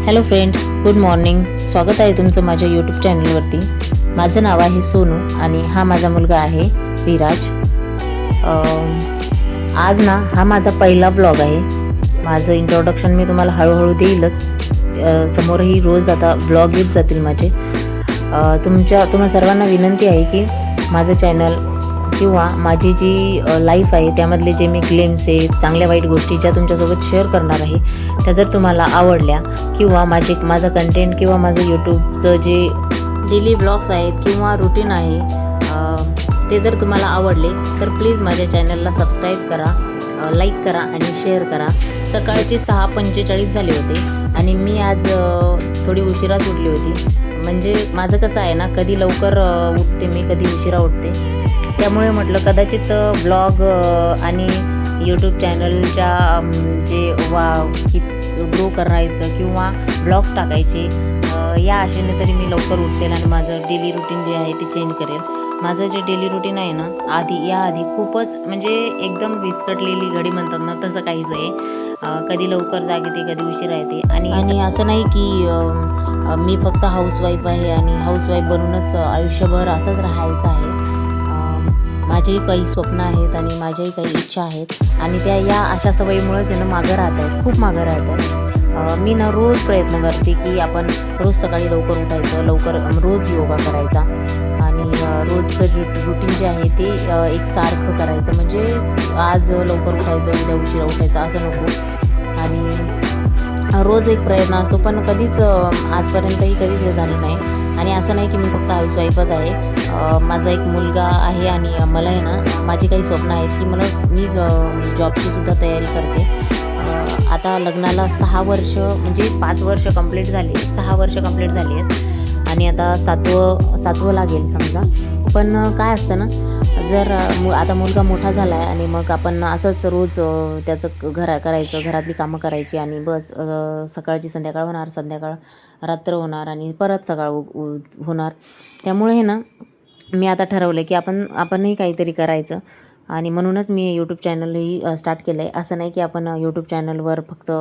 Hello friends, good morning. स्वागत आहे तुमचं माझ्या यूट्यूब चॅनलवरती. माझं नाव आहे सोनू आणि हा माझा मुलगा आहे विराज. आज ना हा माझा पहिला ब्लॉग आहे. माझं इंट्रोडक्शन मी तुम्हाला हळूहळू देईलच. समोरही रोज आता ब्लॉग येत जातील माझे. तुम्हा सर्वांना विनंती आहे की माझं चॅनल किंवा माझी जी लाईफ आहे त्यामधले जे मी ग्लेम्स आहे, चांगल्या वाईट गोष्टी ज्या तुमच्यासोबत शेअर करणार आहे, त्या जर तुम्हाला आवडल्या किंवा माझा कंटेंट किंवा माझं यूट्यूबचं जे डेली ब्लॉग्स आहेत किंवा रुटीन आहे ते जर तुम्हाला आवडले तर प्लीज माझ्या चॅनलला सबस्क्राईब करा, लाईक करा आणि शेअर करा. सकाळचे 6:45 झाले होते आणि मी आज थोडी उशिराच उठली होती. म्हणजे माझं कसं आहे ना, कधी लवकर उठते मी, कधी उशिरा उठते. त्यामुळे म्हटलं कदाचित ब्लॉग आणि यूट्यूब चॅनलच्या जे ग्रो करायचं किंवा ब्लॉग्स टाकायचे या आशेने तरी मी लवकर उठते आणि माझं डेली रुटीन जे आहे ते चेंज करेल. माझं जे डेली रुटीन आहे ना, याआधी खूपच म्हणजे एकदम विस्कटलेली घडी म्हणतात ना, तसं काहीच आहे. कधी लवकर जाग येते, कधी उशिरा येते. आणि असं नाही की मी फक्त हाऊसवाईफ आहे आणि हाऊसवाईफ बनूनच आयुष्यभर असंच राहायचं आहे. माझेही काही स्वप्न आहेत आणि माझ्याही काही इच्छा आहेत आणि त्या या अशा सवयीमुळेच आहे ना मागं राहत आहेत, खूप मागं राहत आहेत. मी ना रोज प्रयत्न करते की आपण रोज सकाळी लवकर उठायचं, रोज योगा करायचा आणि रोजचं रुटीन जे आहे ते एकसारखं करायचं. म्हणजे आज लवकर उठायचं, उद्या उशिरा उठायचं असं नको. आणि रोज एक प्रयत्न असतो, पण कधीच आजपर्यंतही कधीच हे झालं नाही. आणि असं नाही की मी फक्त हाऊसवाईफच आहे. माझा एक मुलगा आहे आणि मला आहे ना माझी काही स्वप्न आहेत की मी जॉबची सुद्धा तयारी करते. आता लग्नाला 6 वर्ष म्हणजे 5 वर्ष कंप्लीट झाली, 6 वर्ष कंप्लीट झाली आहेत आणि आता सातवं लागेल समजा. पण काय असतं ना, जर आता मुलगा मोठा झाला आहे आणि मग आपण असंच रोज त्याचं करायचं, घरातली कामं करायची आणि बस सकाळची संध्याकाळ होणार, संध्याकाळ रात्र होणार आणि परत सकाळ होणार. त्यामुळे हे ना मी आता ठरवलं की आपणही काहीतरी करायचं आणि म्हणूनच मी यूट्यूब चॅनलही स्टार्ट केलं आहे. असं नाही की आपण यूट्यूब चॅनलवर फक्त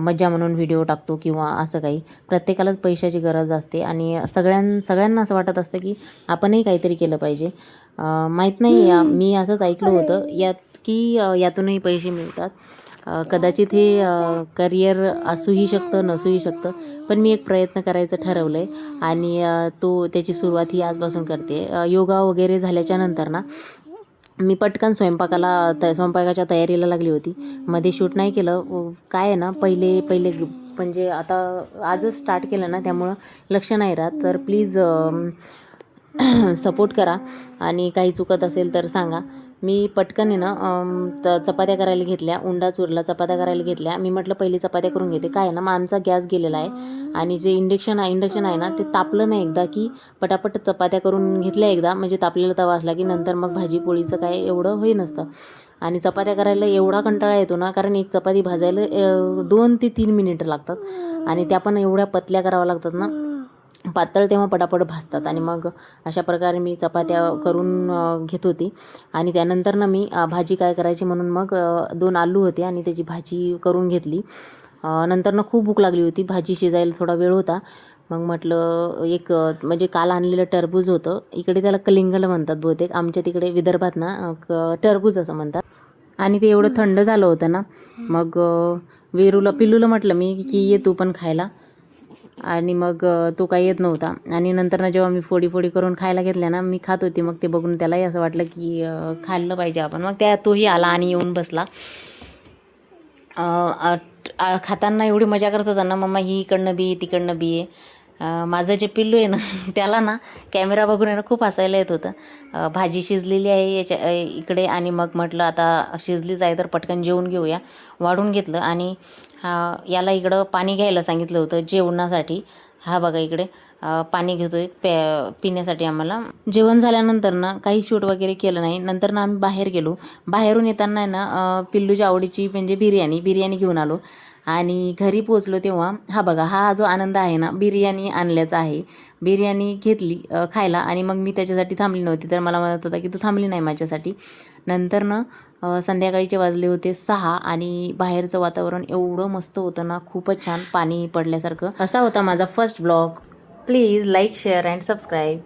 मज्जा म्हणून व्हिडिओ टाकतो किंवा असं काही. प्रत्येकालाच पैशाची गरज असते आणि सगळ्यांना असं वाटत असतं की आपणही काहीतरी केलं पाहिजे. माहीत नाही, मी असंच ऐकलं होतं यातूनही पैसे मिळतात. कदाचित हे करिअर असूही शकतं, नसूही शकतं, पण मी एक प्रयत्न करायचं ठरवलं आहे आणि त्याची सुरुवात ही आजपासून करते. योगा वगैरे झाल्याच्या नंतर ना मी पटकन स्वयंपाकाच्या तयारीला लागली होती. मध्ये शूट नाही केलं. काय आहे ना, पहिले म्हणजे आता आजच स्टार्ट केलं ना, त्यामुळं लक्ष नाही राहत. तर प्लीज सपोर्ट करा आणि काही चुकत असेल तर सांगा. मी पटकन आहे ना चपात्या करायला घेतल्या, उंडा चुरला, चपात्या करायला घेतल्या. मी म्हटलं पहिली चपात्या करून घेते. काय आहे ना, मग आमचा गॅस गेलेला आहे आणि जे इंडक्शन आहे ना, ते तापलं नाही एकदा की पटापट चपात्या करून घेतल्या एकदा, म्हणजे तापलेला तवा असला की नंतर मग भाजी पोळीचं काय एवढं होई नसतं. आणि चपात्या करायला एवढा कंटाळा येतो ना, कारण एक चपाती भाजायला 2 ते 3 मिनिटं लागतात आणि त्या पण एवढ्या पतल्या कराव्या लागतात ना, पातळ तेव्हा पटापट भाजतात. आणि मग अशा प्रकारे मी चपात्या करून घेत होती आणि त्यानंतर ना मी भाजी काय करायची म्हणून मग 2 आलू होते आणि त्याची भाजी करून घेतली. नंतर खूप भूक लागली होती, भाजी शिजायला थोडा वेळ होता. मग म्हटलं म्हणजे काल आणलेलं टरबूज होतं, इकडे त्याला कलिंगड म्हणतात बहुतेक, आमच्या तिकडे विदर्भात ना टरबूज असं म्हणतात. आणि ते एवढं थंड झालं होतं ना, मग पिल्लूला म्हटलं मी की ये तू पण खायला, आणि मग तो काही येत नव्हता. आणि नंतर ना जेव्हा मी फोडी करून खायला घेतल्या ना, मी खात होती, मग ते बघून त्यालाही असं वाटलं की खाल्लं पाहिजे आपण. मग तोही आला आणि येऊन बसला. खाताना एवढी मजा करत होता ना, मम्मा ही इकडनं बी तिकडनं बी आहे. माझं जे पिल्लू आहे ना त्याला ना कॅमेरा बघून आहे ना खूप हसायला येत होतं. भाजी शिजलेली आहे इकडे आणि मग म्हटलं आता शिजलीच आहे तर पटकन जेवून घेऊया. वाढून घेतलं आणि याला इकडं पाणी घ्यायला सांगितलं होतं जेवणासाठी. हा बघा इकडे पाणी घेतोय पिण्यासाठी. आम्हाला जेवण झाल्यानंतर ना काही शूट वगैरे केलं नाही. नंतर ना आम्ही बाहेर गेलो. बाहेरून येताना आहे ना पिल्लूच्या आवडीची म्हणजे बिर्याणी घेऊन आलो. आणि घरी पोचलो तेव्हा हा बघा, हा जो आनंद आहे ना, बिर्याणी आणल्याचा आहे. बिर्याणी घेतली खायला आणि मग मी त्याच्यासाठी थांबली नव्हती, तर मला म्हणत होता की तू थांबली नाही माझ्यासाठी. नंतर ना संध्याकाळीचे वाजले होते 6 आणि बाहेरचं वातावरण एवढं मस्त होतं ना, खूपच छान, पाणी पडल्यासारखं. असा होता माझा first vlog. Please like, share and subscribe.